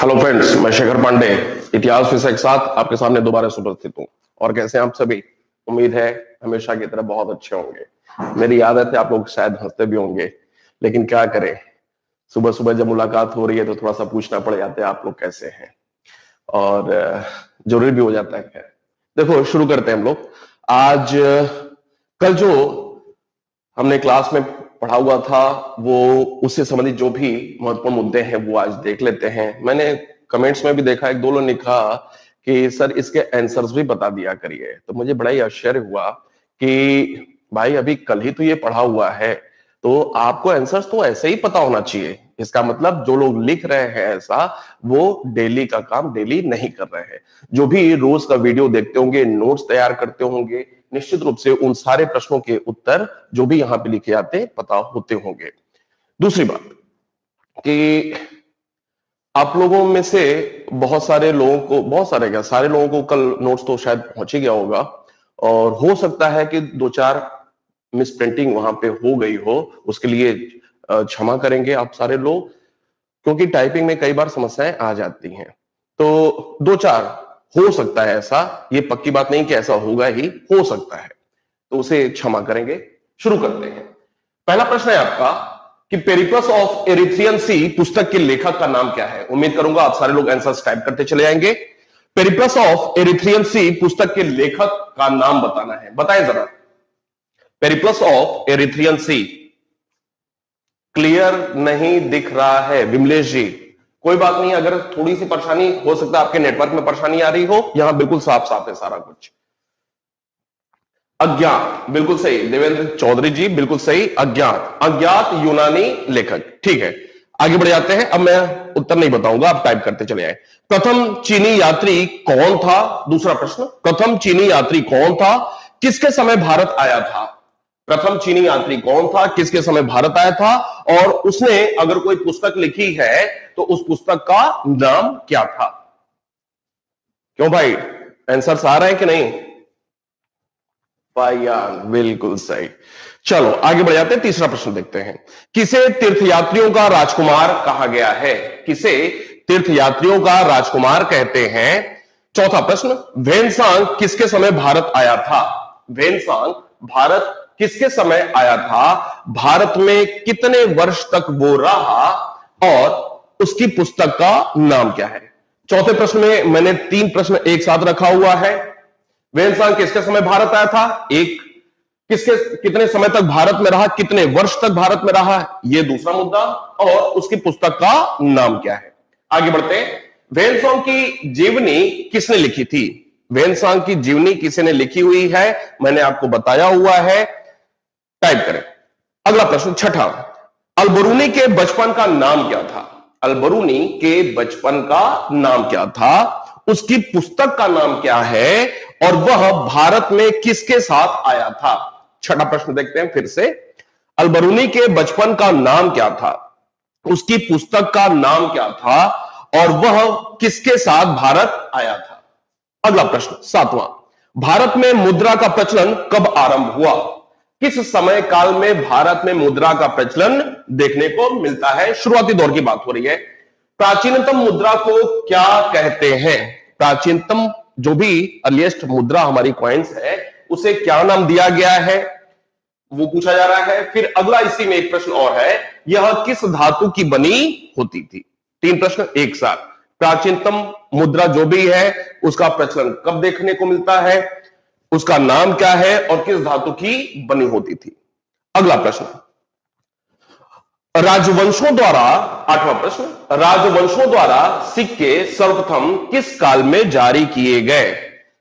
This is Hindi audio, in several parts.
हेलो फ्रेंड्स, मैं शेखर पांडे इतिहास विषय के साथ आपके सामने दोबारा उपस्थित हूँ। और कैसे हैं आप सभी? उम्मीद है हमेशा की तरह बहुत अच्छे होंगे। मेरी आदत है आप लोग शायद हंसते भी होंगे, लेकिन क्या करें, सुबह सुबह जब मुलाकात हो रही है तो थोड़ा सा पूछना पड़ जाता है आप लोग कैसे हैं, और जरूरी भी हो जाता है। खैर देखो, शुरू करते हैं हम लोग। आज कल जो हमने क्लास में पढ़ा हुआ था वो उससे संबंधित जो भी महत्वपूर्ण मुद्दे हैं वो आज देख लेते हैं। मैंने कमेंट्स में भी देखा, एक दो लोगों ने कहा कि सर इसके आंसर्स भी बता दिया करिए, तो मुझे बड़ा ही आश्चर्य हुआ कि भाई अभी कल ही तो ये पढ़ा हुआ है, तो आपको आंसर्स तो ऐसे ही पता होना चाहिए। इसका मतलब जो लोग लिख रहे हैं ऐसा, वो डेली का काम डेली नहीं कर रहे हैं। जो भी रोज का वीडियो देखते होंगे, नोट्स तैयार करते होंगे, निश्चित रूप से उन सारे प्रश्नों के उत्तर जो भी यहां पे लिखे जाते हैं पता होते होंगे। दूसरी बात कि आप लोगों में से बहुत सारे लोगों को कल नोट्स तो शायद पहुंच ही गया होगा, और हो सकता है कि दो चार मिस प्रिंटिंग वहां पे हो गई हो, उसके लिए क्षमा करेंगे आप सारे लोग, क्योंकि टाइपिंग में कई बार समस्याएं आ जाती हैं। तो दो चार हो सकता है ऐसा, ये पक्की बात नहीं कि ऐसा होगा ही, हो सकता है, तो उसे क्षमा करेंगे। शुरू करते हैं। पहला प्रश्न है आपका कि पेरिप्लस ऑफ एरिथ्रियन सी पुस्तक के लेखक का नाम क्या है? उम्मीद करूंगा आप सारे लोग आंसर टाइप करते चले जाएंगे। पेरिप्लस ऑफ एरिथ्रियन सी पुस्तक के लेखक का नाम बताना है, बताएं जरा। Periplus of Erythraean Sea, clear नहीं दिख रहा है विमलेश जी? कोई बात नहीं, अगर थोड़ी सी परेशानी हो सकता है आपके नेटवर्क में परेशानी आ रही हो, यहां बिल्कुल साफ साफ है सारा कुछ। अज्ञात, बिल्कुल सही देवेंद्र चौधरी जी, बिल्कुल सही। अज्ञात यूनानी लेखक, ठीक है। आगे बढ़ जाते हैं। अब मैं उत्तर नहीं बताऊंगा, आप टाइप करते चले आए। प्रथम चीनी यात्री कौन था? दूसरा प्रश्न, प्रथम चीनी यात्री कौन था, किसके समय भारत आया था? प्रथम चीनी यात्री कौन था, किसके समय भारत आया था, और उसने अगर कोई पुस्तक लिखी है तो उस पुस्तक का नाम क्या था? क्यों भाई, आंसर आ रहे हैं कि नहीं? पायान, बिल्कुल सही। चलो आगे बढ़ जाते हैं, तीसरा प्रश्न देखते हैं। किसे तीर्थयात्रियों का राजकुमार कहा गया है? किसे तीर्थयात्रियों का राजकुमार कहते हैं? चौथा प्रश्न, वेनसांग किसके समय भारत आया था? वेनसांग भारत किसके समय आया था? भारत में कितने वर्ष तक वो रहा, और उसकी पुस्तक का नाम क्या है? चौथे प्रश्न में मैंने तीन प्रश्न एक साथ रखा हुआ है। वेनसांग किसके समय भारत आया था, एक, कितने समय तक भारत में रहा, कितने वर्ष तक भारत में रहा, ये दूसरा मुद्दा, और उसकी पुस्तक का नाम क्या है। आगे बढ़ते हैं। वेनसांग की जीवनी किसने लिखी थी? वेनसांग की जीवनी किसने लिखी हुई है, मैंने आपको बताया हुआ है, टाइप करें। अगला प्रश्न, छठा, अलबरूनी के बचपन का नाम क्या था? अलबरूनी के बचपन का नाम क्या था, उसकी पुस्तक का नाम क्या है, और वह भारत में किसके साथ आया था? छठा प्रश्न देखते हैं फिर से। अलबरूनी के बचपन का नाम क्या था, उसकी पुस्तक का नाम क्या था, और वह किसके साथ भारत आया था? अगला प्रश्न, सातवां, भारत में मुद्रा का प्रचलन कब आरंभ हुआ? किस समय काल में भारत में मुद्रा का प्रचलन देखने को मिलता है? शुरुआती दौर की बात हो रही है। प्राचीनतम मुद्रा को क्या कहते हैं? प्राचीनतम जो भी अर्लीस्ट मुद्रा हमारी कॉइन्स है उसे क्या नाम दिया गया है, वो पूछा जा रहा है। फिर अगला इसी में एक प्रश्न और है, यह किस धातु की बनी होती थी? तीन प्रश्न एक साथ। प्राचीनतम मुद्रा जो भी है उसका प्रचलन कब देखने को मिलता है, उसका नाम क्या है, और किस धातु की बनी होती थी? अगला प्रश्न, राजवंशों द्वारा, आठवां प्रश्न, राजवंशों द्वारा सिक्के सर्वप्रथम किस काल में जारी किए गए?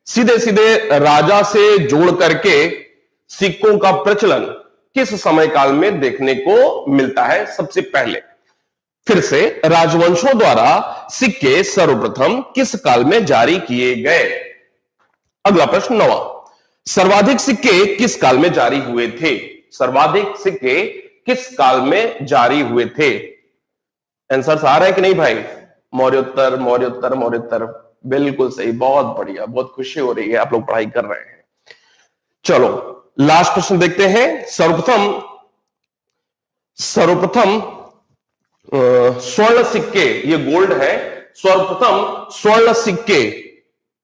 सीधे सीधे राजा से जोड़ करके सिक्कों का प्रचलन किस समय काल में देखने को मिलता है सबसे पहले? फिर से, राजवंशों द्वारा सिक्के सर्वप्रथम किस काल में जारी किए गए? अगला प्रश्न, नौवां, सर्वाधिक सिक्के किस काल में जारी हुए थे? सर्वाधिक सिक्के किस काल में जारी हुए थे? आंसर आ रहा है कि नहीं भाई? मौर्योत्तर, मौर्योत्तर, मौर्योत्तर, बिल्कुल सही, बहुत बढ़िया, बहुत खुशी हो रही है, आप लोग पढ़ाई कर रहे हैं। चलो लास्ट प्रश्न देखते हैं। सर्वप्रथम स्वर्ण सिक्के, ये गोल्ड है, सर्वप्रथम स्वर्ण सिक्के,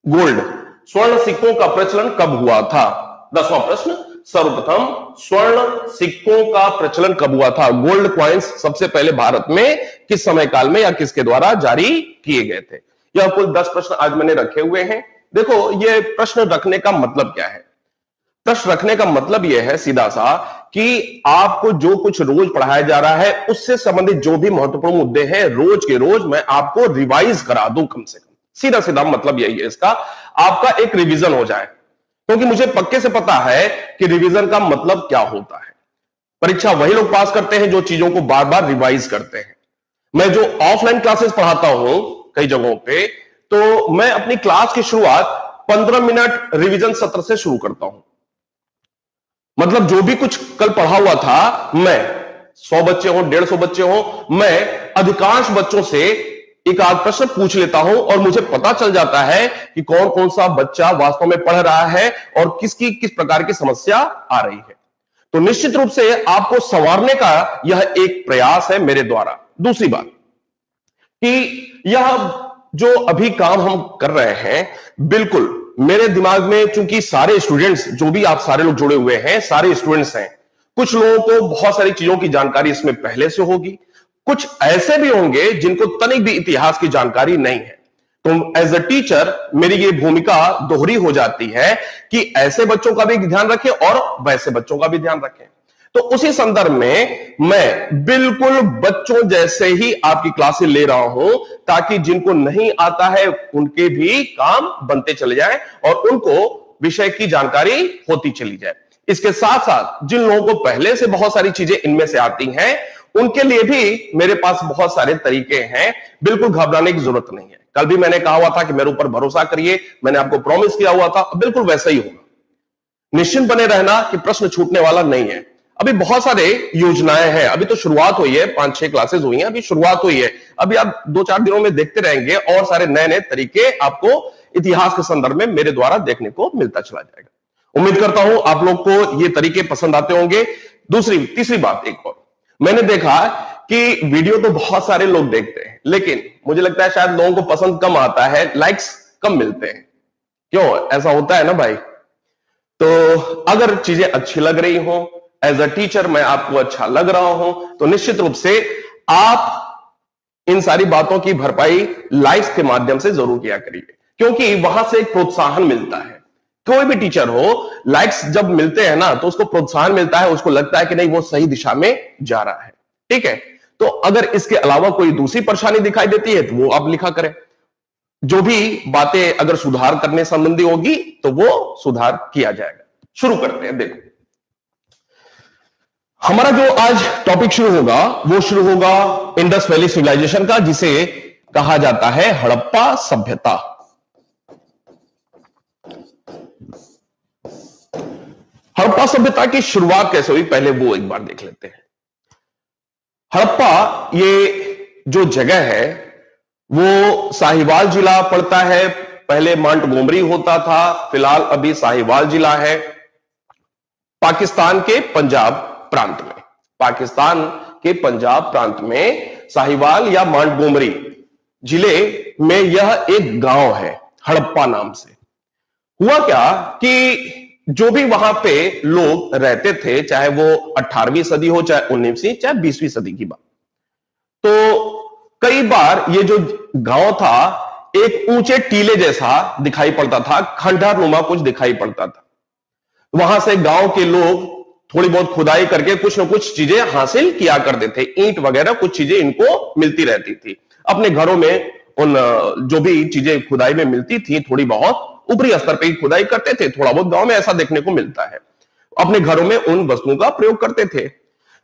गोल्ड, स्वर्ण सिक्कों का प्रचलन कब हुआ था? 10वां प्रश्न, सर्वप्रथम स्वर्ण सिक्कों का प्रचलन कब हुआ था? गोल्ड कॉइन्स सबसे पहले भारत में किस समय काल में या किसके द्वारा जारी किए गए थे? यह कुल 10 प्रश्न आज मैंने रखे हुए हैं। देखो, यह प्रश्न रखने का मतलब क्या है? प्रश्न रखने का मतलब यह है सीधा सा कि आपको जो कुछ रोज पढ़ाया जा रहा है उससे संबंधित जो भी महत्वपूर्ण मुद्दे हैं रोज के रोज मैं आपको रिवाइज करा दूं कम से कम। सीधा सीधा मतलब यही है इसका, आपका एक रिवीजन हो जाए, क्योंकि मुझे पक्के से पता है कि रिवीजन का मतलब क्या होता है। परीक्षा वही लोग पास करते हैं जो चीजों को बार बार रिवाइज करते हैं। मैं जो ऑफलाइन क्लासेस पढ़ाता हूं कई जगहों पे, तो मैं अपनी क्लास की शुरुआत 15 मिनट रिवीजन सत्र से शुरू करता हूं। मतलब जो भी कुछ कल पढ़ा हुआ था, मैं 100 बच्चे हो, 150 बच्चे हो, मैं अधिकांश बच्चों से एक आध प्रश्न पूछ लेता हूं और मुझे पता चल जाता है कि कौन कौन सा बच्चा वास्तव में पढ़ रहा है और किसकी किस प्रकार की समस्या आ रही है। तो निश्चित रूप से आपको संवारने का यह एक प्रयास है मेरे द्वारा। दूसरी बात कि यह जो अभी काम हम कर रहे हैं, बिल्कुल मेरे दिमाग में, चूंकि सारे स्टूडेंट्स, जो भी आप सारे लोग जुड़े हुए हैं, सारे स्टूडेंट्स हैं, कुछ लोगों को बहुत सारी चीजों की जानकारी इसमें पहले से होगी, कुछ ऐसे भी होंगे जिनको तनिक भी इतिहास की जानकारी नहीं है। तो एज अ टीचर मेरी ये भूमिका दोहरी हो जाती है कि ऐसे बच्चों का भी ध्यान रखें और वैसे बच्चों का भी ध्यान रखें। तो उसी संदर्भ में मैं बिल्कुल बच्चों जैसे ही आपकी क्लासें ले रहा हूं, ताकि जिनको नहीं आता है उनके भी काम बनते चले जाए और उनको विषय की जानकारी होती चली जाए। इसके साथ साथ जिन लोगों को पहले से बहुत सारी चीजें इनमें से आती हैं, उनके लिए भी मेरे पास बहुत सारे तरीके हैं। बिल्कुल घबराने की जरूरत नहीं है। कल भी मैंने कहा हुआ था कि मेरे ऊपर भरोसा करिए, मैंने आपको प्रॉमिस किया हुआ था, बिल्कुल वैसा ही होगा। निश्चिंत बने रहना कि प्रश्न छूटने वाला नहीं है। अभी बहुत सारे योजनाएं हैं, अभी तो शुरुआत हुई है, 5-6 क्लासेस हुई हैं, अभी शुरुआत हुई है। अभी आप 2-4 दिनों में देखते रहेंगे और सारे नए नए तरीके आपको इतिहास के संदर्भ में मेरे द्वारा देखने को मिलता चला जाएगा। उम्मीद करता हूं आप लोग को ये तरीके पसंद आते होंगे। तीसरी बात एक और, मैंने देखा कि वीडियो तो बहुत सारे लोग देखते हैं, लेकिन मुझे लगता है शायद लोगों को पसंद कम आता है, लाइक्स कम मिलते हैं। क्यों ऐसा होता है ना भाई? तो अगर चीजें अच्छी लग रही हो, एज अ टीचर मैं आपको अच्छा लग रहा हूं, तो निश्चित रूप से आप इन सारी बातों की भरपाई लाइक्स के माध्यम से जरूर किया करिए, क्योंकि वहां से एक प्रोत्साहन मिलता है। कोई भी टीचर हो, लाइक्स जब मिलते हैं ना, तो उसको प्रोत्साहन मिलता है, उसको लगता है कि नहीं वो सही दिशा में जा रहा है। ठीक है, तो अगर इसके अलावा कोई दूसरी परेशानी दिखाई देती है तो वो आप लिखा करें। जो भी बातें अगर सुधार करने संबंधी होगी तो वो सुधार किया जाएगा। शुरू करते हैं। देखो, हमारा जो आज टॉपिक शुरू होगा वो शुरू होगा इंडस वैली सिविलाइजेशन का, जिसे कहा जाता है हड़प्पा सभ्यता। हड़प्पा सभ्यता की शुरुआत कैसे हुई, पहले वो एक बार देख लेते हैं। हड़प्पा ये जो जगह है वो साहिवाल जिला पड़ता है। पहले मोंटगोमरी होता था, फिलहाल अभी साहिवाल जिला है, पाकिस्तान के पंजाब प्रांत में। पाकिस्तान के पंजाब प्रांत में साहिवाल या मोंटगोमरी जिले में यह एक गांव है हड़प्पा नाम से। हुआ क्या कि जो भी वहां पे लोग रहते थे, चाहे वो 18वीं सदी हो, चाहे 19वीं, चाहे 20वीं सदी की बात, तो कई बार ये जो गांव था एक ऊंचे टीले जैसा दिखाई पड़ता था, खंडहर नुमा कुछ दिखाई पड़ता था। वहां से गांव के लोग थोड़ी बहुत खुदाई करके कुछ न कुछ चीजें हासिल किया करते थे। ईंट वगैरह कुछ चीजें इनको मिलती रहती थी अपने घरों में। उन जो भी चीजें खुदाई में मिलती थी, थोड़ी बहुत ऊपरी स्तर पे खुदाई करते थे। थोड़ा बहुत गांव में ऐसा देखने को मिलता है, अपने घरों में उन वस्तुओं का प्रयोग करते थे।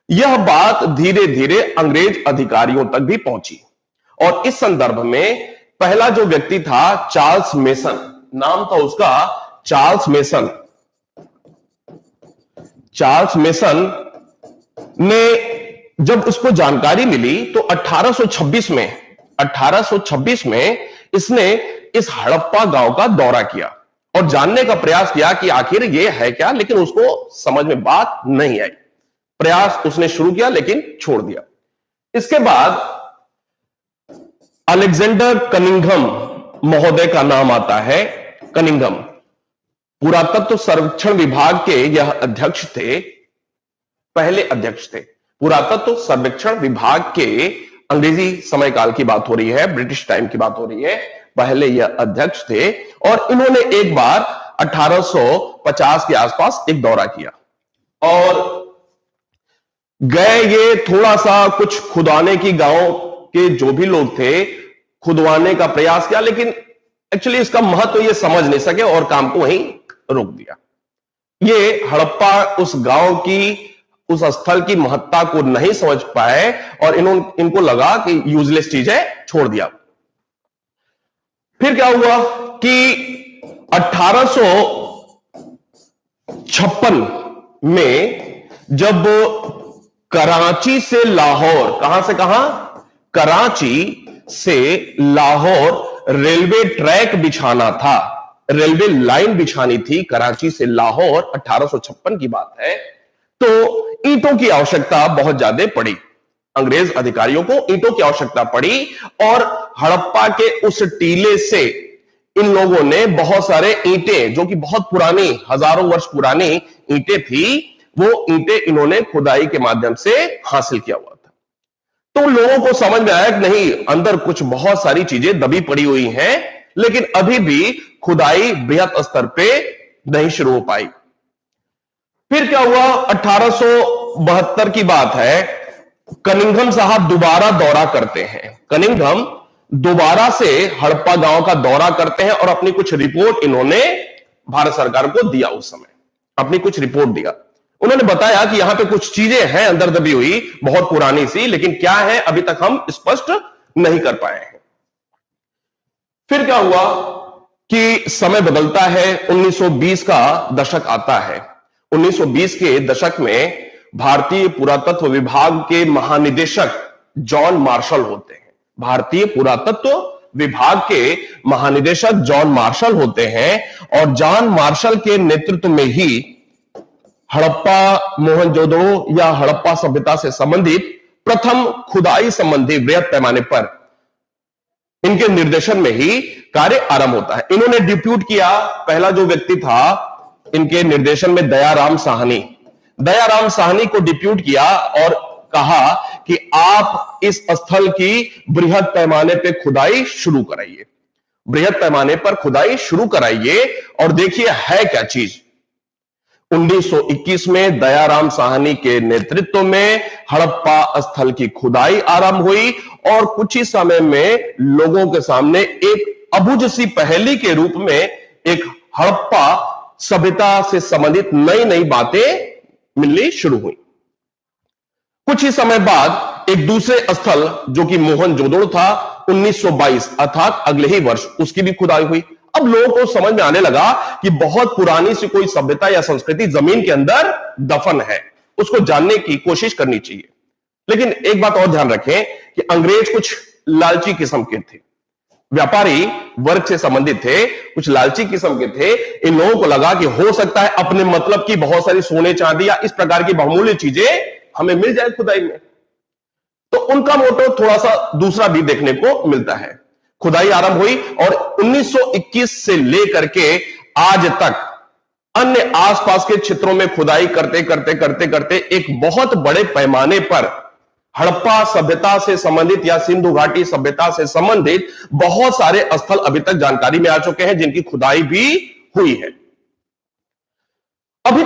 यह बात धीरे धीरे अंग्रेज अधिकारियों तक भी पहुंची और इस संदर्भ में पहला जो व्यक्ति था चार्ल्स मेसन, नाम था उसका चार्ल्स मेसन। चार्ल्स मेसन ने जब उसको जानकारी मिली तो 1826 में इसने इस हड़प्पा गांव का दौरा किया और जानने का प्रयास किया कि आखिर ये है क्या, लेकिन उसको समझ में बात नहीं आई। प्रयास उसने शुरू किया लेकिन छोड़ दिया। इसके बाद अलेक्जेंडर कनिंघम महोदय का नाम आता है। कनिंघम पुरातत्व सर्वेक्षण विभाग के यह अध्यक्ष थे, पहले अध्यक्ष थे। पुरातत्व सर्वेक्षण विभाग के, अंग्रेजी समयकाल की बात हो रही है, ब्रिटिश टाइम की बात हो रही है, पहले यह अध्यक्ष थे। और इन्होंने एक बार 1850 के आसपास एक दौरा किया और गए, ये थोड़ा सा कुछ खुदाने की, गांव के जो भी लोग थे खुदवाने का प्रयास किया, लेकिन एक्चुअली इसका महत्व ये समझ नहीं सके और काम को वहीं रोक दिया। ये हड़प्पा उस गांव की, उस स्थल की महत्ता को नहीं समझ पाए और इनको लगा कि यूजलेस चीज है, छोड़ दिया। फिर क्या हुआ कि 1856 में जब कराची से लाहौर, कहां से कहां, कराची से लाहौर रेलवे ट्रैक बिछाना था, रेलवे लाइन बिछानी थी कराची से लाहौर, 1856 की बात है। तो ईंटों की आवश्यकता बहुत ज्यादा पड़ी, अंग्रेज अधिकारियों को ईंटों की आवश्यकता पड़ी और हड़प्पा के उस टीले से इन लोगों ने बहुत सारे ईंटें, जो कि बहुत पुरानी, हजारों वर्ष पुरानी ईंटें थी, वो ईंटें इन्होंने खुदाई के माध्यम से हासिल किया हुआ था। तो लोगों को समझ में आया कि नहीं, अंदर कुछ बहुत सारी चीजें दबी पड़ी हुई हैं, लेकिन अभी भी खुदाई बृहत स्तर पे नहीं शुरू हो पाई। फिर क्या हुआ, 1872 की बात है, कनिंघम साहब दोबारा दौरा करते हैं। कनिंघम दोबारा से हड़प्पा गांव का दौरा करते हैं और अपनी कुछ रिपोर्ट इन्होंने भारत सरकार को दिया। उस समय अपनी कुछ रिपोर्ट दिया, उन्होंने बताया कि यहां पे कुछ चीजें हैं अंदर दबी हुई, बहुत पुरानी सी, लेकिन क्या है अभी तक हम स्पष्ट नहीं कर पाए हैं। फिर क्या हुआ कि समय बदलता है, 1920 का दशक आता है। 1920 के दशक में भारतीय पुरातत्व विभाग के महानिदेशक जॉन मार्शल होते हैं। भारतीय पुरातत्व विभाग के महानिदेशक जॉन मार्शल होते हैं और जॉन मार्शल के नेतृत्व में ही हड़प्पा, मोहनजोदड़ो या हड़प्पा सभ्यता से संबंधित प्रथम खुदाई संबंधी बृहत पैमाने पर इनके निर्देशन में ही कार्य आरंभ होता है। इन्होंने डिप्यूट किया, पहला जो व्यक्ति था इनके निर्देशन में दयाराम साहनी, दयाराम साहनी को डिप्यूट किया और कहा कि आप इस स्थल की बृहत पैमाने पे खुदाई शुरू कराइए, बृहत पैमाने पर खुदाई शुरू कराइए और देखिए है क्या चीज। 1921 में दयाराम साहनी के नेतृत्व में हड़प्पा स्थल की खुदाई आरंभ हुई और कुछ ही समय में लोगों के सामने एक अबुझ सी पहेली के रूप में एक हड़प्पा सभ्यता से संबंधित नई नई बातें मिलनी शुरू हुई। कुछ ही समय बाद एक दूसरे स्थल जो कि मोहनजोदड़ो था, 1922 अर्थात अगले ही वर्ष उसकी भी खुदाई हुई। अब लोगों को समझ में आने लगा कि बहुत पुरानी सी कोई सभ्यता या संस्कृति जमीन के अंदर दफन है, उसको जानने की कोशिश करनी चाहिए। लेकिन एक बात और ध्यान रखें कि अंग्रेज कुछ लालची किस्म के थे, व्यापारी वर्ग से संबंधित थे, कुछ लालची किस्म के थे। इन लोगों को लगा कि हो सकता है अपने मतलब की बहुत सारी सोने चांदी या इस प्रकार की बहुमूल्य चीजें हमें मिल जाए खुदाई में। तो उनका मोटो थोड़ा सा दूसरा भी देखने को मिलता है। खुदाई आरंभ हुई और 1921 से लेकर के आज तक अन्य आसपास के क्षेत्रों में खुदाई करते करते करते करते एक बहुत बड़े पैमाने पर हड़प्पा सभ्यता से संबंधित या सिंधु घाटी सभ्यता से संबंधित बहुत सारे स्थल अभी तक जानकारी में आ चुके हैं, जिनकी खुदाई भी हुई है। अभी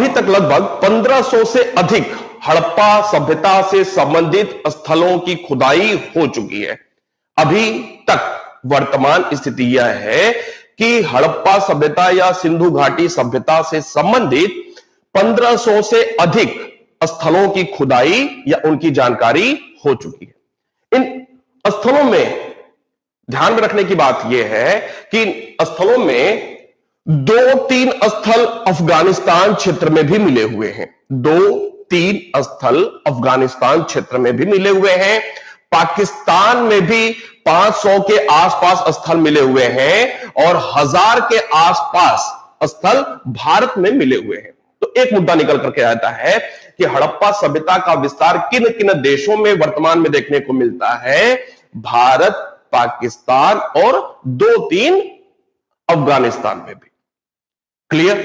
तक लगभग 1500 से अधिक हड़प्पा सभ्यता से संबंधित स्थलों की खुदाई हो चुकी है। अभी तक वर्तमान स्थिति यह है कि हड़प्पा सभ्यता या सिंधु घाटी सभ्यता से संबंधित 1500 से अधिक स्थलों की खुदाई या उनकी जानकारी हो चुकी है। इन स्थलों में ध्यान में रखने की बात यह है कि स्थलों में 2-3 स्थल अफगानिस्तान क्षेत्र में भी मिले हुए हैं, 2-3 स्थल अफगानिस्तान क्षेत्र में भी मिले हुए हैं। पाकिस्तान में भी 500 के आसपास स्थल मिले हुए हैं और 1000 के आसपास स्थल भारत में मिले हुए हैं। तो तो एक मुद्दा निकल करके आता है कि हड़प्पा सभ्यता का विस्तार किन किन देशों में वर्तमान में देखने को मिलता है? भारत, पाकिस्तान और 2-3 अफगानिस्तान में भी। क्लियर?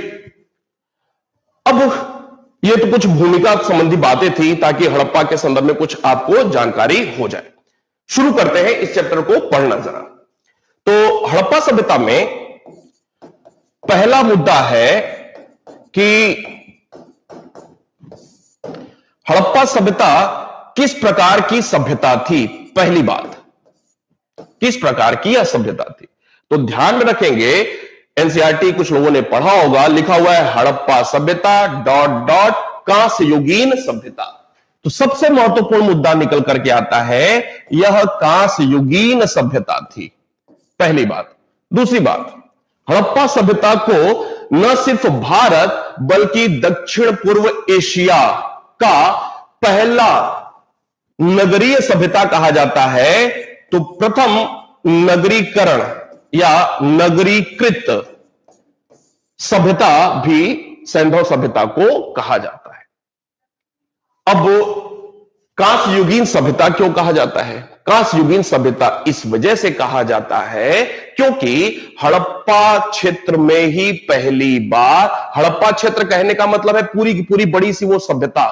अब ये तो कुछ भूमिका संबंधी बातें थी ताकि हड़प्पा के संदर्भ में कुछ आपको जानकारी हो जाए। शुरू करते हैं इस चैप्टर को पढ़ना जरा। तो हड़प्पा सभ्यता में पहला मुद्दा है कि हड़प्पा सभ्यता किस प्रकार की सभ्यता थी? पहली बात, किस प्रकार की यह सभ्यता थी? तो ध्यान में रखेंगे, एनसीईआरटी कुछ लोगों ने पढ़ा होगा, लिखा हुआ है हड़प्पा सभ्यता ... कांस्य युगीन सभ्यता। तो सबसे महत्वपूर्ण मुद्दा निकल करके आता है, यह कांस्य युगीन सभ्यता थी, पहली बात। दूसरी बात, हड़प्पा सभ्यता को न सिर्फ भारत बल्कि दक्षिण पूर्व एशिया का पहला नगरीय सभ्यता कहा जाता है। तो प्रथम नगरीकरण या नगरीकृत सभ्यता भी सैंधव सभ्यता को कहा जाता है। अब कांस्य युगीन सभ्यता क्यों कहा जाता है? कांस्य युगीन सभ्यता इस वजह से कहा जाता है क्योंकि हड़प्पा क्षेत्र में ही पहली बार, हड़प्पा क्षेत्र कहने का मतलब है पूरी की पूरी बड़ी सी वो सभ्यता,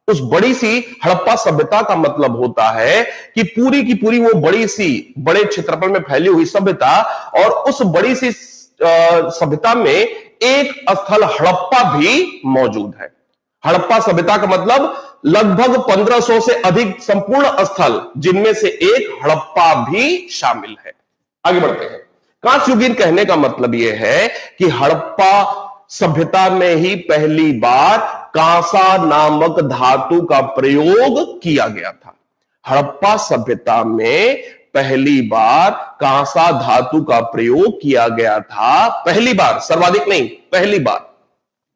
उस बड़ी सी हड़प्पा सभ्यता का मतलब होता है कि पूरी की पूरी वो बड़ी सी बड़े क्षेत्रफल में फैली हुई सभ्यता, और उस बड़ी सी सभ्यता में एक स्थल हड़प्पा भी मौजूद है। हड़प्पा सभ्यता का मतलब लगभग 1500 से अधिक संपूर्ण स्थल, जिनमें से एक हड़प्पा भी शामिल है। आगे बढ़ते हैं। कांस्य युगीन कहने का मतलब यह है कि हड़प्पा सभ्यता में ही पहली बार कांसा नामक धातु का प्रयोग किया गया था। हड़प्पा सभ्यता में पहली बार कांसा धातु का प्रयोग किया गया था, पहली बार, सर्वाधिक नहीं, पहली बार।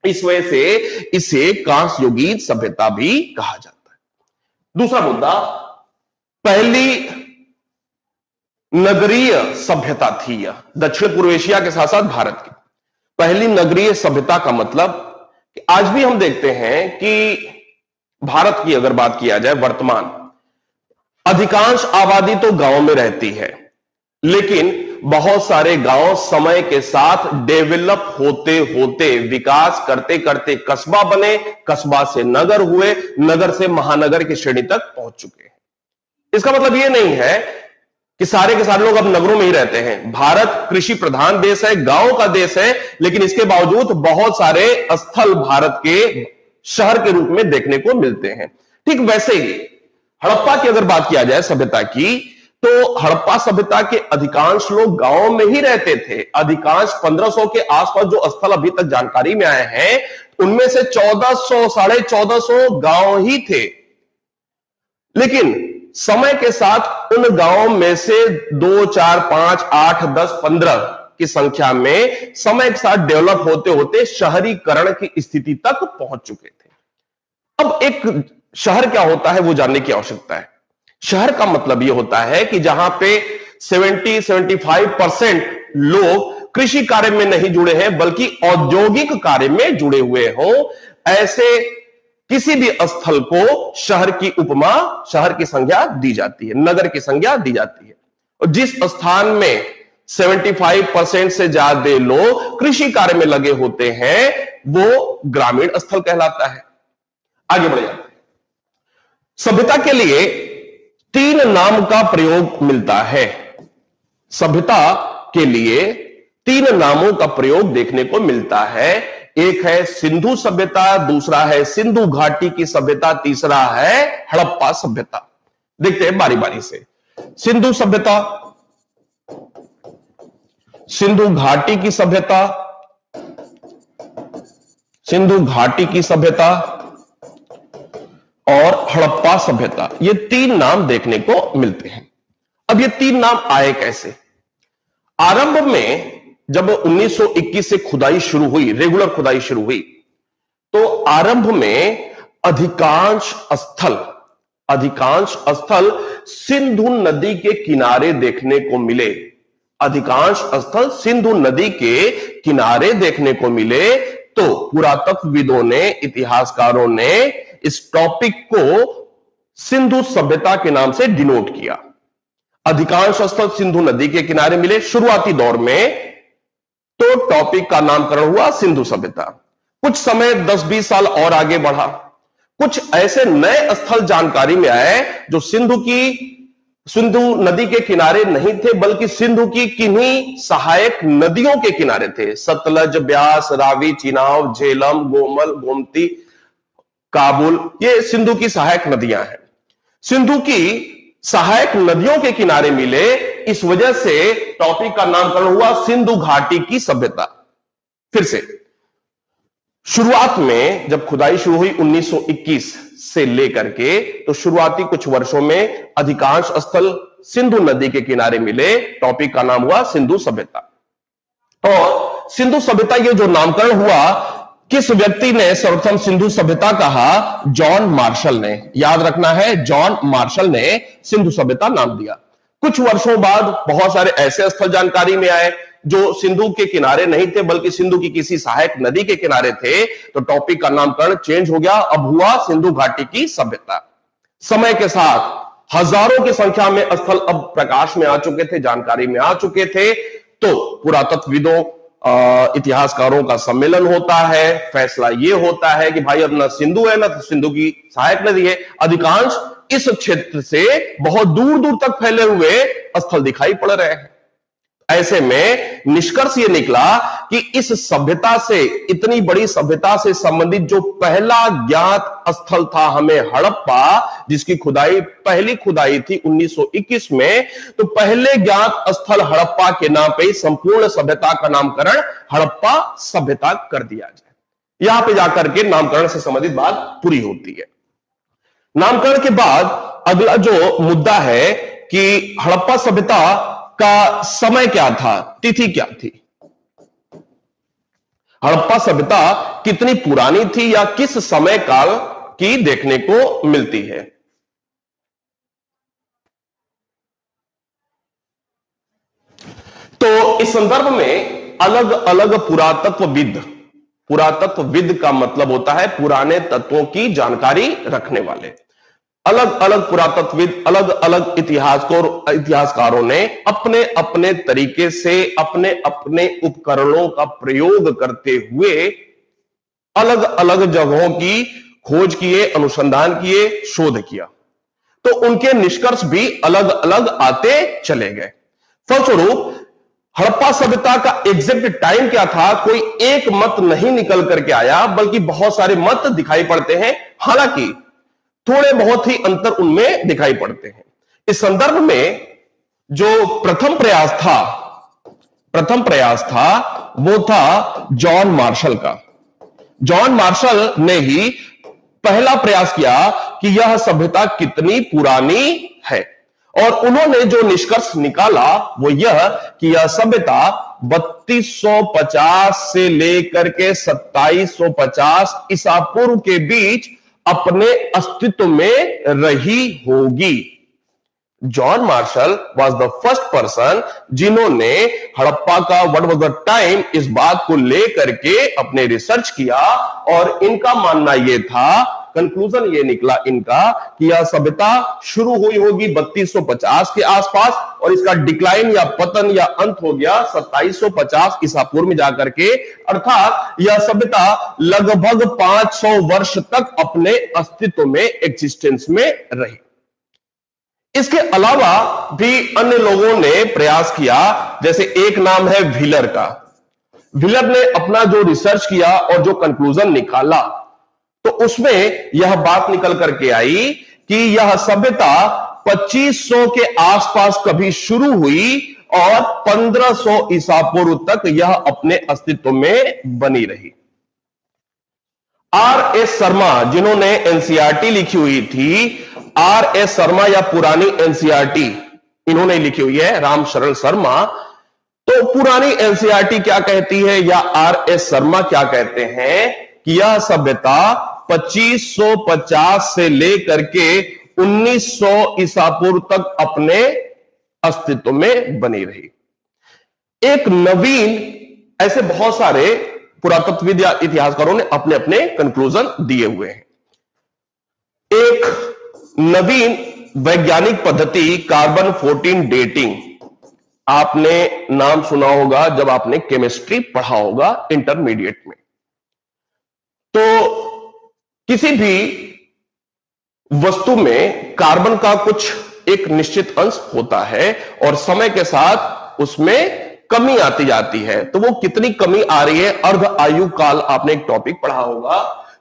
इस वजह से इसे कांस्य युगीन सभ्यता भी कहा जाता है। दूसरा मुद्दा, पहली नगरीय सभ्यता थी यह, दक्षिण पूर्व एशिया के साथ साथ भारत की पहली नगरीय सभ्यता का मतलब कि आज भी हम देखते हैं कि भारत की अगर बात किया जाए, वर्तमान अधिकांश आबादी तो गांव में रहती है, लेकिन बहुत सारे गांव समय के साथ डेवलप होते होते, विकास करते करते कस्बा बने, कस्बा से नगर हुए, नगर से महानगर की श्रेणी तक पहुंच चुके हैं। इसका मतलब यह नहीं है कि सारे के सारे लोग अब नगरों में ही रहते हैं। भारत कृषि प्रधान देश है, गांव का देश है, लेकिन इसके बावजूद बहुत सारे स्थल भारत के शहर के रूप में देखने को मिलते हैं। ठीक वैसे ही हड़प्पा की अगर बात किया जाए सभ्यता की, तो हड़प्पा सभ्यता के अधिकांश लोग गांव में ही रहते थे। अधिकांश 1500 के आसपास जो स्थल अभी तक जानकारी में आए हैं, उनमें से 1400, 1450 गांव ही थे। लेकिन समय के साथ उन गांवों में से 2, 4, 5, 8, 10, 15 की संख्या में समय के साथ डेवलप होते होते शहरीकरण की स्थिति तक पहुंच चुके थे। अब एक शहर क्या होता है वो जानने की आवश्यकता है। शहर का मतलब यह होता है कि जहां पे 70-75% लोग कृषि कार्य में नहीं जुड़े हैं बल्कि औद्योगिक कार्य में जुड़े हुए हों, ऐसे किसी भी स्थल को शहर की उपमा, शहर की संज्ञा दी जाती है, नगर की संज्ञा दी जाती है। और जिस स्थान में 75% से ज्यादा लोग कृषि कार्य में लगे होते हैं, वो ग्रामीण स्थल कहलाता है। आगे बढ़ जाते हैं। सभ्यता के लिए 3 नाम का प्रयोग मिलता है। सभ्यता के लिए 3 नामों का प्रयोग देखने को मिलता है। एक है सिंधु सभ्यता, दूसरा है सिंधु घाटी की सभ्यता, तीसरा है हड़प्पा सभ्यता। देखते हैं बारी बारी से। सिंधु सभ्यता, सिंधु घाटी की सभ्यता, सिंधु घाटी की सभ्यता और हड़प्पा सभ्यता, ये 3 नाम देखने को मिलते हैं। अब ये 3 नाम आए कैसे? आरंभ में जब 1921 से खुदाई शुरू हुई, रेगुलर खुदाई शुरू हुई, तो आरंभ में अधिकांश स्थल सिंधु नदी के किनारे देखने को मिले। अधिकांश स्थल सिंधु नदी के किनारे देखने को मिले। तो पुरातत्वविदों ने, इतिहासकारों ने इस टॉपिक को सिंधु सभ्यता के नाम से डिनोट किया। अधिकांश स्थल सिंधु नदी के किनारे मिले शुरुआती दौर में, तो टॉपिक का नामकरण हुआ सिंधु सभ्यता। कुछ समय 10-20 साल और आगे बढ़ा, कुछ ऐसे नए स्थल जानकारी में आए जो सिंधु नदी के किनारे नहीं थे, बल्कि सिंधु की किन्हीं सहायक नदियों के किनारे थे। सतलज, ब्यास, रावी, चिनाब, झेलम, गोमल, गोमती, काबुल, ये सिंधु की सहायक नदियां हैं। सिंधु की सहायक नदियों के किनारे मिले, इस वजह से टॉपिक का नामकरण हुआ सिंधु घाटी की सभ्यता। फिर से शुरुआत में जब खुदाई शुरू हुई 1921 से लेकर के, तो शुरुआती कुछ वर्षों में अधिकांश स्थल सिंधु नदी के किनारे मिले। टॉपिक का नाम हुआ सिंधु सभ्यता। और सिंधु सभ्यता ये जो नामकरण हुआ, किस व्यक्ति ने सर्वप्रथम सिंधु सभ्यता कहा? जॉन मार्शल ने। याद रखना है, जॉन मार्शल ने सिंधु सभ्यता नाम दिया। कुछ वर्षों बाद बहुत सारे ऐसे स्थल जानकारी में आए जो सिंधु के किनारे नहीं थे, बल्कि सिंधु की किसी सहायक नदी के किनारे थे, तो टॉपिक का नामकरण चेंज हो गया, अब हुआ सिंधु घाटी की सभ्यता। समय के साथ हजारों की संख्या में स्थल अब प्रकाश में आ चुके थे, जानकारी में आ चुके थे, तो पुरातत्वविदों, इतिहासकारों का सम्मेलन होता है, फैसला यह होता है कि भाई अब ना सिंधु है, ना सिंधु की सहायक नदी है। अधिकांश इस क्षेत्र से बहुत दूर दूर तक फैले हुए स्थल दिखाई पड़ रहे हैं। ऐसे में निष्कर्ष यह निकला कि इस सभ्यता से, इतनी बड़ी सभ्यता से संबंधित जो पहला ज्ञात स्थल था हमें हड़प्पा, जिसकी पहली खुदाई थी 1921 में, तो पहले ज्ञात स्थल हड़प्पा के नाम पे संपूर्ण सभ्यता का नामकरण हड़प्पा सभ्यता कर दिया जाए। यहां पे जाकर के नामकरण से संबंधित बात पूरी होती है। नामकरण के बाद अगला जो मुद्दा है कि हड़प्पा सभ्यता का समय क्या था, तिथि क्या थी? हड़प्पा सभ्यता कितनी पुरानी थी या किस समय काल की देखने को मिलती है? तो इस संदर्भ में अलग अलग पुरातत्वविद का मतलब होता है पुराने तत्वों की जानकारी रखने वाले। अलग अलग पुरातत्वविद, अलग अलग इतिहासकारों ने अपने अपने तरीके से, अपने अपने उपकरणों का प्रयोग करते हुए अलग अलग जगहों की खोज किए, अनुसंधान किए, शोध किया, तो उनके निष्कर्ष भी अलग अलग आते चले गए। फलस्वरूप हड़प्पा सभ्यता का एग्जैक्ट टाइम क्या था, कोई एक मत नहीं निकल करके आया, बल्कि बहुत सारे मत दिखाई पड़ते हैं। हालांकि थोड़े बहुत ही अंतर उनमें दिखाई पड़ते हैं। इस संदर्भ में जो प्रथम प्रयास था वो था जॉन मार्शल का। जॉन मार्शल ने ही पहला प्रयास किया कि यह सभ्यता कितनी पुरानी है, और उन्होंने जो निष्कर्ष निकाला वो यह कि यह सभ्यता 3250 से लेकर के 2750 ईसा पूर्व के बीच अपने अस्तित्व में रही होगी। John Marshall was the first person जिन्होंने हड़प्पा का व्हाट वाज द टाइम, इस बात को लेकर के अपने रिसर्च किया, और इनका मानना यह था, कंक्लूजन ये निकला इनका, कि यह सभ्यता शुरू हुई होगी 3250 के आसपास, और इसका डिक्लाइन या पतन या अंत हो गया 2750 ईसा पूर्व में जाकर के। अर्थात यह सभ्यता लगभग 500 वर्ष तक अपने अस्तित्व में, एग्जिस्टेंस में रही। इसके अलावा भी अन्य लोगों ने प्रयास किया, जैसे एक नाम है व्हीलर का। व्हीलर ने अपना जो रिसर्च किया और जो कंक्लूजन निकाला, तो उसमें यह बात निकल करके आई कि यह सभ्यता 2500 के आसपास कभी शुरू हुई और 1500 ईसा पूर्व तक यह अपने अस्तित्व में बनी रही। R.S. शर्मा, जिन्होंने एनसीईआरटी लिखी हुई थी, R.S. शर्मा या पुरानी एनसीईआरटी इन्होंने लिखी हुई है, राम शरण शर्मा। तो पुरानी एनसीईआरटी क्या कहती है या R.S. शर्मा क्या कहते हैं कि यह सभ्यता 2550 से लेकर के 1900 ईसा पूर्व तक अपने अस्तित्व में बनी रही। एक नवीन, ऐसे बहुत सारे पुरातत्वविद या इतिहासकारों ने अपने अपने कंक्लूजन दिए हुए हैं। एक नवीन वैज्ञानिक पद्धति कार्बन 14 डेटिंग, आपने नाम सुना होगा जब आपने केमिस्ट्री पढ़ा होगा इंटरमीडिएट में। तो किसी भी वस्तु में कार्बन का कुछ एक निश्चित अंश होता है और समय के साथ उसमें कमी आती जाती है। तो वो कितनी कमी आ रही है, अर्ध आयु काल, आपने एक टॉपिक पढ़ा होगा।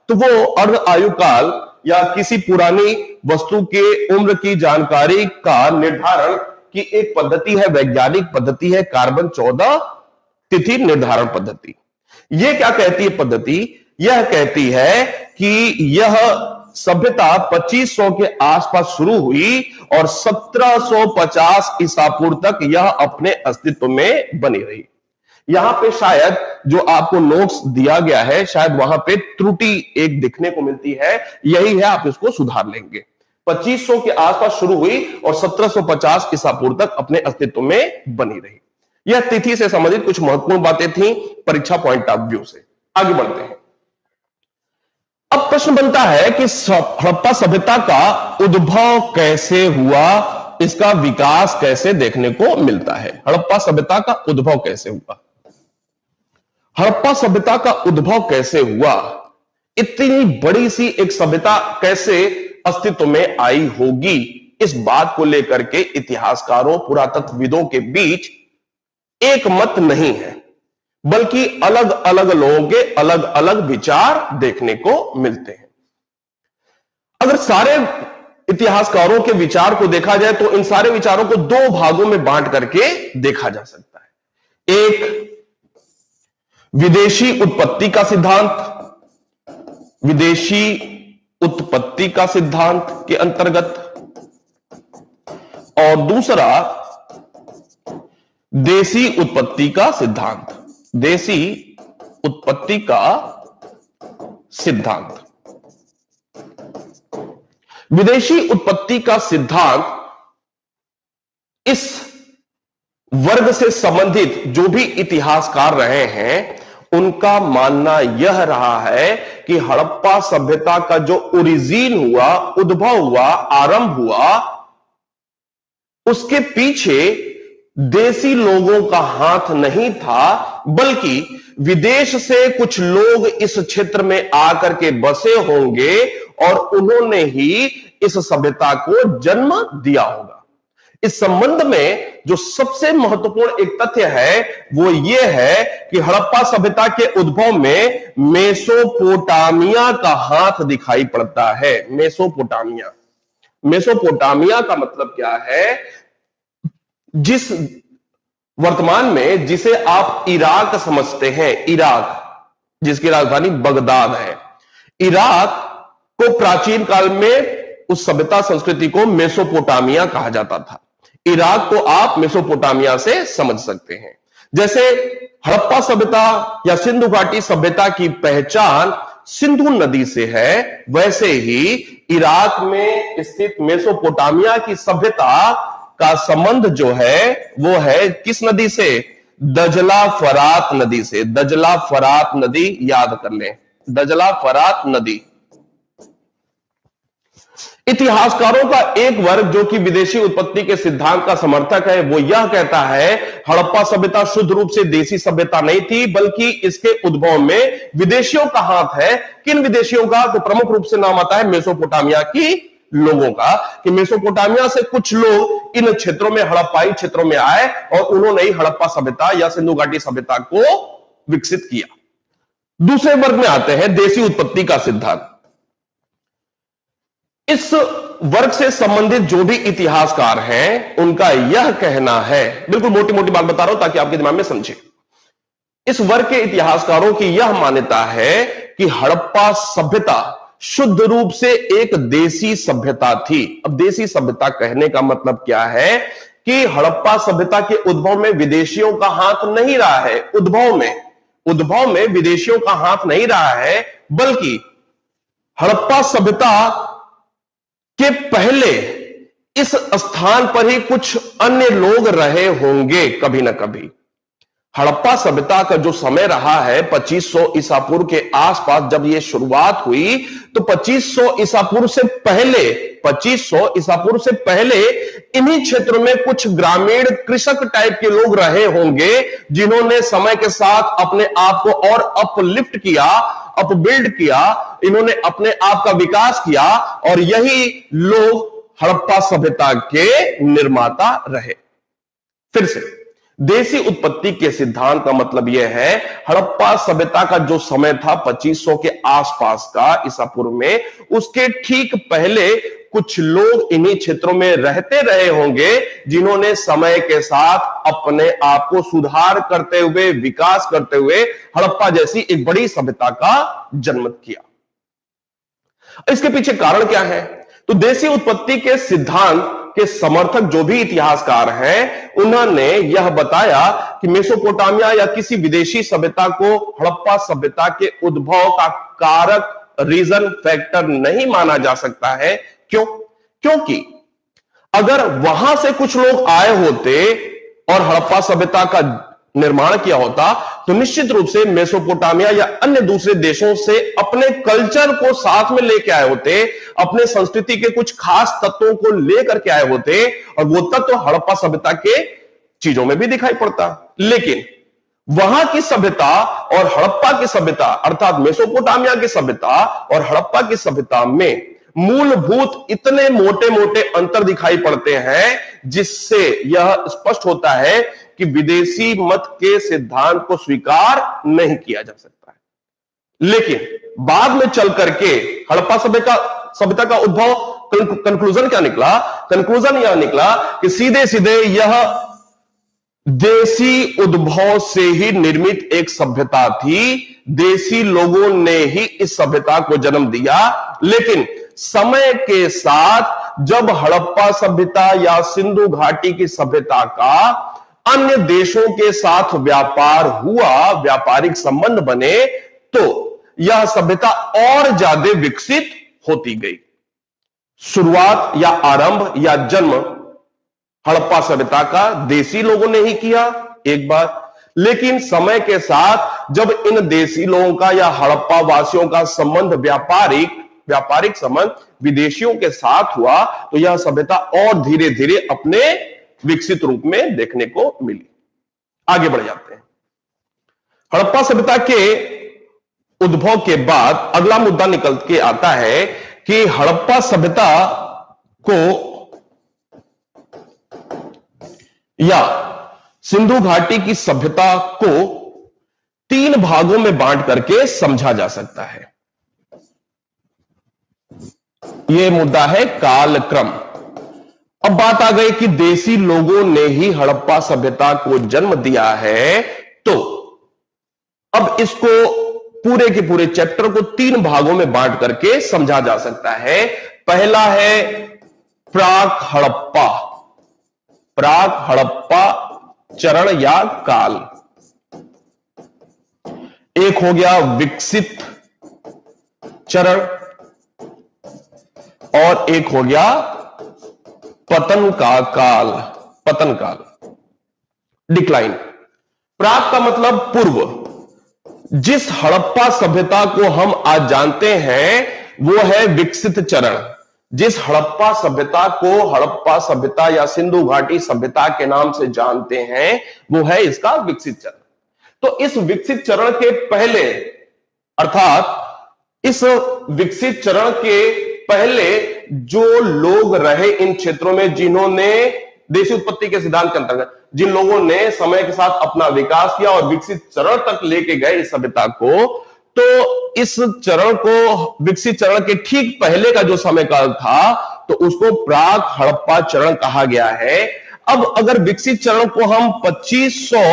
तो वो अर्ध आयु काल या किसी पुरानी वस्तु के उम्र की जानकारी का निर्धारण की एक पद्धति है, वैज्ञानिक पद्धति है कार्बन 14 तिथि निर्धारण पद्धति। यह क्या कहती है पद्धति? यह कहती है कि यह सभ्यता 2500 के आसपास शुरू हुई और 1750 ईसा पूर्व तक यह अपने अस्तित्व में बनी रही। यहां पे शायद जो आपको नोट्स दिया गया है, शायद वहां पे त्रुटि एक दिखने को मिलती है, यही है, आप इसको सुधार लेंगे। 2500 के आसपास शुरू हुई और 1750 ईसा पूर्व तक अपने अस्तित्व में बनी रही। यह तिथि से संबंधित कुछ महत्वपूर्ण बातें थी परीक्षा पॉइंट ऑफ व्यू से। आगे बढ़ते हैं। अब प्रश्न बनता है कि हड़प्पा सभ्यता का उद्भव कैसे हुआ, इसका विकास कैसे देखने को मिलता है। हड़प्पा सभ्यता का उद्भव कैसे हुआ? हड़प्पा सभ्यता का उद्भव कैसे हुआ? इतनी बड़ी सी एक सभ्यता कैसे अस्तित्व में आई होगी, इस बात को लेकर के इतिहासकारों, पुरातत्वविदों के बीच एक मत नहीं है, बल्कि अलग अलग लोगों के अलग अलग विचार देखने को मिलते हैं। अगर सारे इतिहासकारों के विचार को देखा जाए तो इन सारे विचारों को दो भागों में बांट करके देखा जा सकता है। एक विदेशी उत्पत्ति का सिद्धांत, विदेशी उत्पत्ति का सिद्धांत के अंतर्गत, और दूसरा देसी उत्पत्ति का सिद्धांत, देसी उत्पत्ति का सिद्धांत। विदेशी उत्पत्ति का सिद्धांत इस वर्ग से संबंधित जो भी इतिहासकार रहे हैं उनका मानना यह रहा है कि हड़प्पा सभ्यता का जो ओरिजिन हुआ, उद्भव हुआ, आरंभ हुआ, उसके पीछे देसी लोगों का हाथ नहीं था, बल्कि विदेश से कुछ लोग इस क्षेत्र में आकर के बसे होंगे और उन्होंने ही इस सभ्यता को जन्म दिया होगा। इस संबंध में जो सबसे महत्वपूर्ण एक तथ्य है वो ये है कि हड़प्पा सभ्यता के उद्भव में मेसोपोटामिया का हाथ दिखाई पड़ता है। मेसोपोटामिया, मेसोपोटामिया का मतलब क्या है? जिस वर्तमान में जिसे आप इराक समझते हैं, इराक जिसकी राजधानी बगदाद है, इराक को प्राचीन काल में उस सभ्यता संस्कृति को मेसोपोटामिया कहा जाता था। इराक को आप मेसोपोटामिया से समझ सकते हैं। जैसे हड़प्पा सभ्यता या सिंधु घाटी सभ्यता की पहचान सिंधु नदी से है, वैसे ही इराक में स्थित मेसोपोटामिया की सभ्यता का संबंध जो है वो है किस नदी से? दजला फरात नदी से। दजला फरात नदी याद कर लें, दजला फरात नदी। इतिहासकारों का एक वर्ग जो कि विदेशी उत्पत्ति के सिद्धांत का समर्थक है, वो यह कहता है हड़प्पा सभ्यता शुद्ध रूप से देसी सभ्यता नहीं थी, बल्कि इसके उद्भव में विदेशियों का हाथ है। किन विदेशियों का? तो प्रमुख रूप से नाम आता है मेसोपोटामिया की लोगों का, कि मेसोपोटामिया से कुछ लोग इन क्षेत्रों में, हड़प्पाई क्षेत्रों में आए और उन्होंने ही हड़प्पा सभ्यता या सिंधु घाटी सभ्यता को विकसित किया। दूसरे वर्ग में आते हैं देसी उत्पत्ति का सिद्धांत। इस वर्ग से संबंधित जो भी इतिहासकार हैं उनका यह कहना है, बिल्कुल मोटी मोटी बात बता रहा हूं ताकि आपके दिमाग में समझे, इस वर्ग के इतिहासकारों की यह मान्यता है कि हड़प्पा सभ्यता शुद्ध रूप से एक देसी सभ्यता थी। अब देसी सभ्यता कहने का मतलब क्या है कि हड़प्पा सभ्यता के उद्भव में विदेशियों का हाथ नहीं रहा है। उद्भव में विदेशियों का हाथ नहीं रहा है, बल्कि हड़प्पा सभ्यता के पहले इस स्थान पर ही कुछ अन्य लोग रहे होंगे कभी ना कभी। हड़प्पा सभ्यता का जो समय रहा है 2500 ईसा पूर्व के आसपास, जब ये शुरुआत हुई तो 2500 ईसा पूर्व से पहले 2500 ईसा पूर्व से पहले इन्हीं क्षेत्रों में कुछ ग्रामीण कृषक टाइप के लोग रहे होंगे, जिन्होंने समय के साथ अपने आप को और अपलिफ्ट किया, अपबिल्ड किया, इन्होंने अपने आप का विकास किया, और यही लोग हड़प्पा सभ्यता के निर्माता रहे। फिर से देसी उत्पत्ति के सिद्धांत का मतलब यह है, हड़प्पा सभ्यता का जो समय था 2500 के आसपास का ईसा पूर्व में, उसके ठीक पहले कुछ लोग इन्हीं क्षेत्रों में रहते रहे होंगे, जिन्होंने समय के साथ अपने आप को सुधार करते हुए, विकास करते हुए हड़प्पा जैसी एक बड़ी सभ्यता का जन्म किया। इसके पीछे कारण क्या है? तो देसी उत्पत्ति के सिद्धांत के समर्थक जो भी इतिहासकार हैं, उन्होंने यह बताया कि मेसोपोटामिया या किसी विदेशी सभ्यता को हड़प्पा सभ्यता के उद्भव का कारक, रीजन, फैक्टर नहीं माना जा सकता है। क्यों? क्योंकि अगर वहां से कुछ लोग आए होते और हड़प्पा सभ्यता का निर्माण किया होता, तो निश्चित रूप से मेसोपोटामिया या अन्य दूसरे देशों से अपने कल्चर को साथ में लेके आए होते, अपने संस्कृति के कुछ खास तत्वों को लेकर के आए होते, और वो तत्व हड़प्पा सभ्यता के चीजों में भी दिखाई पड़ता। लेकिन वहां की सभ्यता और हड़प्पा की सभ्यता, अर्थात मेसोपोटामिया की सभ्यता और हड़प्पा की सभ्यता में मूलभूत इतने मोटे मोटे अंतर दिखाई पड़ते हैं, जिससे यह स्पष्ट होता है कि विदेशी मत के सिद्धांत को स्वीकार नहीं किया जा सकता है। लेकिन बाद में चल करके हड़प्पा सभ्यता का उद्भव, कंक्लूजन क्या निकला? कंक्लूजन यह निकला कि सीधे सीधे यह देसी उद्भव से ही निर्मित एक सभ्यता थी। देसी लोगों ने ही इस सभ्यता को जन्म दिया। लेकिन समय के साथ जब हड़प्पा सभ्यता या सिंधु घाटी की सभ्यता का अन्य देशों के साथ व्यापार हुआ, व्यापारिक संबंध बने, तो यह सभ्यता और ज्यादा विकसित होती गई। शुरुआत या आरंभ या जन्म हड़प्पा सभ्यता का देसी लोगों ने ही किया, एक बात। लेकिन समय के साथ जब इन देसी लोगों का या हड़प्पा वासियों का संबंध व्यापारिक संबंध विदेशियों के साथ हुआ, तो यह सभ्यता और धीरे धीरे अपने विकसित रूप में देखने को मिली। आगे बढ़ जाते हैं। हड़प्पा सभ्यता के उद्भव के बाद अगला मुद्दा निकल के आता है कि हड़प्पा सभ्यता को या सिंधु घाटी की सभ्यता को 3 भागों में बांट करके समझा जा सकता है। यह मुद्दा है कालक्रम। अब बात आ गई कि देसी लोगों ने ही हड़प्पा सभ्यता को जन्म दिया है, तो अब इसको पूरे के पूरे चैप्टर को 3 भागों में बांट करके समझा जा सकता है। पहला है प्राक हड़प्पा चरण या काल। एक हो गया विकसित चरण और एक हो गया पतन काल, डिक्लाइन। प्राक का मतलब पूर्व। जिस हड़प्पा सभ्यता को हम आज जानते हैं वो है विकसित चरण। जिस हड़प्पा सभ्यता को हड़प्पा सभ्यता या सिंधु घाटी सभ्यता के नाम से जानते हैं, वो है इसका विकसित चरण। तो इस विकसित चरण के पहले, अर्थात इस विकसित चरण के पहले जो लोग रहे इन क्षेत्रों में, जिन्होंने देशी उत्पत्ति के सिद्धांत के अंतर्गत जिन लोगों ने समय के साथ अपना विकास किया और विकसित चरण तक लेके गए इस सभ्यता को, तो इस चरण को, विकसित चरण के ठीक पहले का जो समय काल था, तो उसको प्राक हड़प्पा चरण कहा गया है। अब अगर विकसित चरण को हम 2500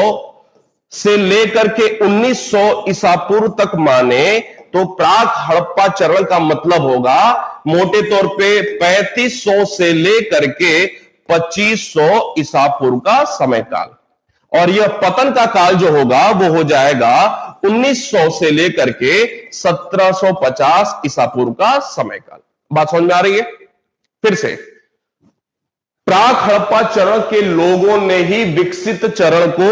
से लेकर के 1900 ईसा पूर्व तक माने, तो प्राक हड़प्पा चरण का मतलब होगा मोटे तौर पे 3500 से लेकर के 2500 ईसा पूर्व का समय काल। और यह पतन का काल जो होगा वो हो जाएगा 1900 से लेकर के 1750 ईसा पूर्व का समय काल। बात समझ में आ रही है? फिर से, प्राक हड़प्पा चरण के लोगों ने ही विकसित चरण को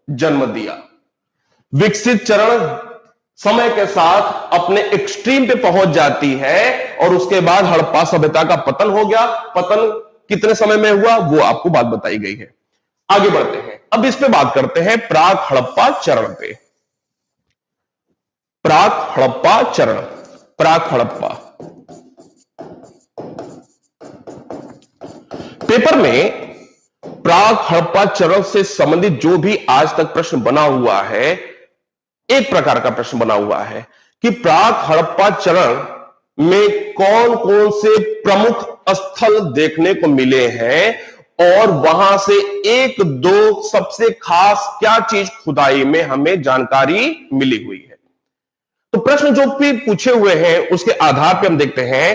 जन्म दिया। विकसित चरण समय के साथ अपने एक्सट्रीम पे पहुंच जाती है और उसके बाद हड़प्पा सभ्यता का पतन हो गया। पतन कितने समय में हुआ वो आपको बात बताई गई है। आगे बढ़ते हैं, अब इस पे बात करते हैं प्राक हड़प्पा चरण पे। प्राक हड़प्पा चरण, प्राक हड़प्पा। पेपर में प्राक हड़प्पा चरण से संबंधित जो भी आज तक प्रश्न बना हुआ है, एक प्रकार का प्रश्न बना हुआ है कि प्राक हड़प्पा चरण में कौन कौन से प्रमुख स्थल देखने को मिले हैं और वहां से एक दो सबसे खास क्या चीज खुदाई में हमें जानकारी मिली हुई है। तो प्रश्न जो भी पूछे हुए हैं उसके आधार पर हम देखते हैं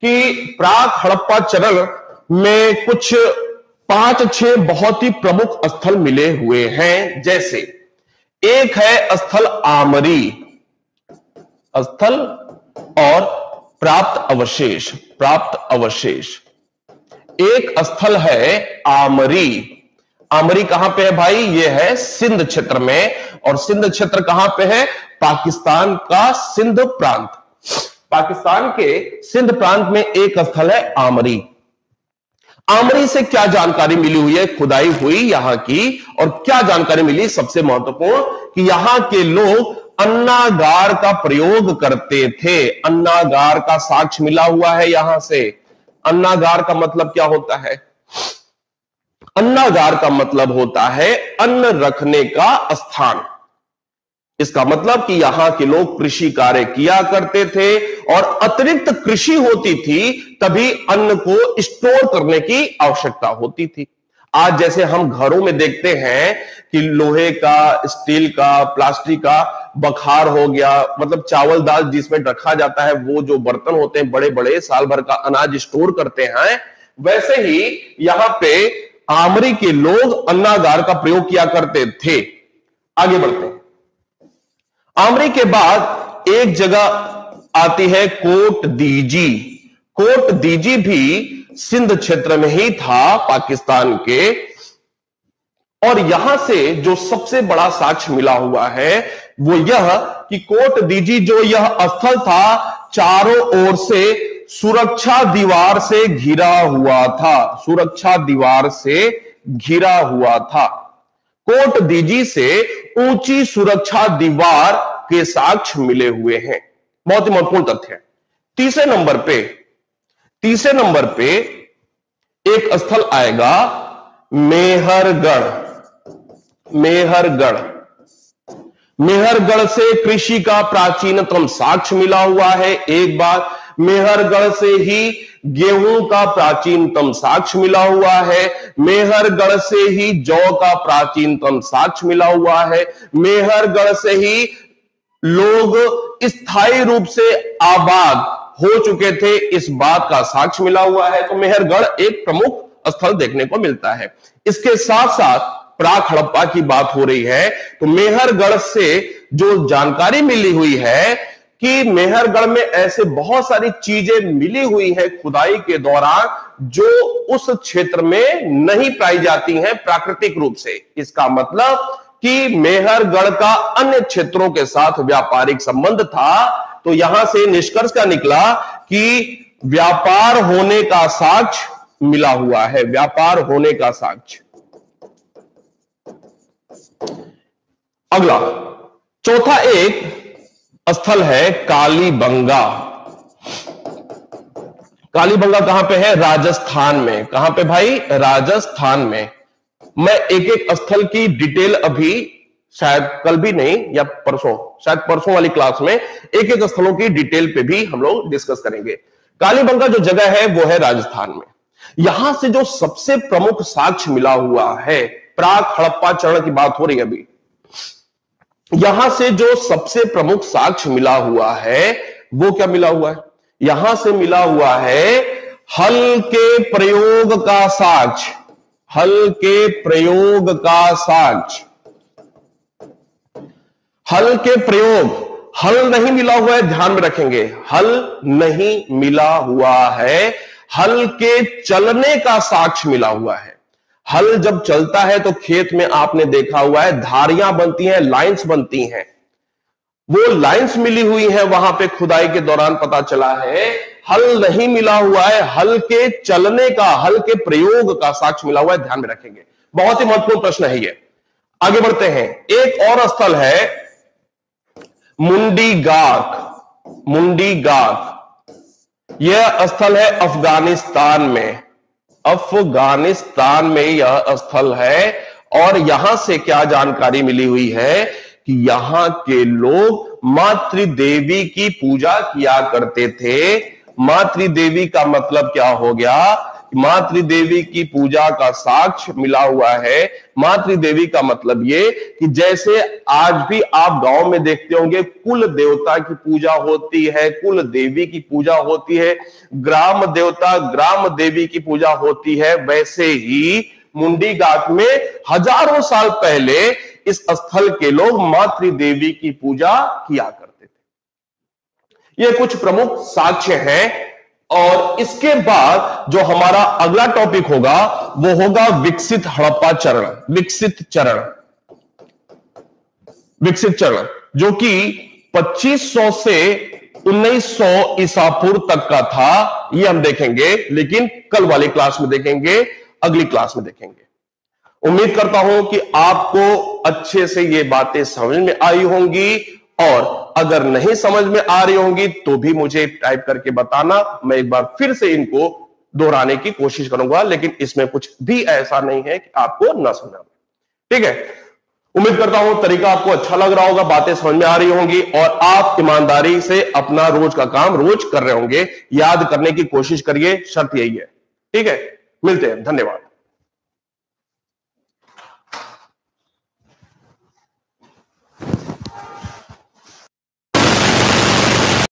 कि प्राक हड़प्पा चरण में कुछ 5-6 बहुत ही प्रमुख स्थल मिले हुए हैं। जैसे एक है स्थल आमरी, स्थल और प्राप्त अवशेष, प्राप्त अवशेष। एक स्थल है आमरी। आमरी कहां पे है भाई? ये है सिंध क्षेत्र में, और सिंध क्षेत्र कहां पे है? पाकिस्तान का सिंध प्रांत। पाकिस्तान के सिंध प्रांत में एक स्थल है आमरी। आमरी से क्या जानकारी मिली हुई है? खुदाई हुई यहां की, और क्या जानकारी मिली? सबसे महत्वपूर्ण कि यहां के लोग अन्नागार का प्रयोग करते थे। अन्नागार का साक्ष्य मिला हुआ है यहां से। अन्नागार का मतलब क्या होता है? अन्नागार का मतलब होता है अन्न रखने का स्थान। इसका मतलब कि यहां के लोग कृषि कार्य किया करते थे और अतिरिक्त कृषि होती थी तभी अन्न को स्टोर करने की आवश्यकता होती थी। आज जैसे हम घरों में देखते हैं कि लोहे का, स्टील का, प्लास्टिक का बखार हो गया, मतलब चावल दाल जिसमें रखा जाता है, वो जो बर्तन होते हैं बड़े बड़े, साल भर का अनाज स्टोर करते हैं, वैसे ही यहां पे आमरी के लोग अन्नागार का प्रयोग किया करते थे। आगे बढ़ते हैं। आमरी के बाद एक जगह आती है कोट दीजी। कोट दीजी भी सिंध क्षेत्र में ही था, पाकिस्तान के, और यहां से जो सबसे बड़ा साक्ष्य मिला हुआ है वो यह कि कोट दीजी जो यह स्थल था चारों ओर से सुरक्षा दीवार से घिरा हुआ था। सुरक्षा दीवार से घिरा हुआ था। कोट दीजी से ऊंची सुरक्षा दीवार के साक्ष्य मिले हुए हैं। बहुत ही महत्वपूर्ण तथ्य है। तीसरे नंबर पे एक स्थल आएगा मेहरगढ़। मेहरगढ़, मेहरगढ़ से कृषि का प्राचीनतम साक्ष्य मिला हुआ है। एक बार मेहरगढ़ से ही गेहूं का प्राचीनतम साक्ष्य मिला हुआ है। मेहरगढ़ से ही जौ का प्राचीनतम साक्ष्य मिला हुआ है। मेहरगढ़ से ही लोग स्थायी रूप से आबाद हो चुके थे, इस बात का साक्ष्य मिला हुआ है। तो मेहरगढ़ एक प्रमुख स्थल देखने को मिलता है। इसके साथ साथ प्राक हड़प्पा की बात हो रही है तो मेहरगढ़ से जो जानकारी मिली हुई है कि मेहरगढ़ में ऐसे बहुत सारी चीजें मिली हुई है खुदाई के दौरान जो उस क्षेत्र में नहीं पाई जाती हैं प्राकृतिक रूप से। इसका मतलब कि मेहरगढ़ का अन्य क्षेत्रों के साथ व्यापारिक संबंध था। तो यहां से निष्कर्ष का निकला कि व्यापार होने का साक्ष्य मिला हुआ है। व्यापार होने का साक्ष्य। अगला चौथा एक स्थल है कालीबंगा। कालीबंगा कहां पे है? राजस्थान में। कहां पे भाई? राजस्थान में। मैं एक एक स्थल की डिटेल अभी शायद कल भी नहीं या परसों, शायद परसों वाली क्लास में एक एक स्थलों की डिटेल पे भी हम लोग डिस्कस करेंगे। कालीबंगा जो जगह है वो है राजस्थान में। यहां से जो सबसे प्रमुख साक्ष्य मिला हुआ है, प्राक हड़प्पा चरण की बात हो रही है अभी, यहां से जो सबसे प्रमुख साक्ष्य मिला हुआ है वो क्या मिला हुआ है? यहां से मिला हुआ है हल के प्रयोग का साक्ष्य। हल के प्रयोग का साक्ष्य। हल के प्रयोग, हल नहीं मिला हुआ है, ध्यान में रखेंगे, हल नहीं मिला हुआ है, हल के चलने का साक्ष्य मिला हुआ है। हल जब चलता है तो खेत में आपने देखा हुआ है धारियां बनती हैं, लाइंस बनती हैं। वो लाइंस मिली हुई है, वहां पे खुदाई के दौरान पता चला है हल नहीं मिला हुआ है, हल के चलने का, हल के प्रयोग का साक्ष्य मिला हुआ है। ध्यान में रखेंगे, बहुत ही महत्वपूर्ण प्रश्न है ये। आगे बढ़ते हैं। एक और स्थल है मुंडी गाक। मुंडी गाक यह स्थल है अफगानिस्तान में। अफगानिस्तान में यह स्थल है और यहां से क्या जानकारी मिली हुई है कि यहां के लोग मातृदेवी की पूजा किया करते थे। मातृदेवी का मतलब क्या हो गया? मातृदेवी की पूजा का साक्ष्य मिला हुआ है। मातृदेवी का मतलब ये कि जैसे आज भी आप गांव में देखते होंगे कुल देवता की पूजा होती है, कुल देवी की पूजा होती है, ग्राम देवता ग्राम देवी की पूजा होती है, वैसे ही मुंडी घाट में हजारों साल पहले इस स्थल के लोग मातृदेवी की पूजा किया करते थे। ये कुछ प्रमुख साक्ष्य हैं। और इसके बाद जो हमारा अगला टॉपिक होगा वो होगा विकसित हड़प्पा चरण। विकसित चरण, विकसित चरण जो कि 2500 से 1900 ईसा पूर्व तक का था, ये हम देखेंगे, लेकिन कल वाली क्लास में देखेंगे, अगली क्लास में देखेंगे। उम्मीद करता हूं कि आपको अच्छे से ये बातें समझ में आई होंगी, और अगर नहीं समझ में आ रही होंगी तो भी मुझे टाइप करके बताना, मैं एक बार फिर से इनको दोहराने की कोशिश करूंगा, लेकिन इसमें कुछ भी ऐसा नहीं है कि आपको ना समझ। ठीक है, उम्मीद करता हूं तरीका आपको अच्छा लग रहा होगा, बातें समझ में आ रही होंगी और आप ईमानदारी से अपना रोज का काम रोज कर रहे होंगे। याद करने की कोशिश करिए, शर्त यही है। ठीक है, मिलते हैं, धन्यवाद।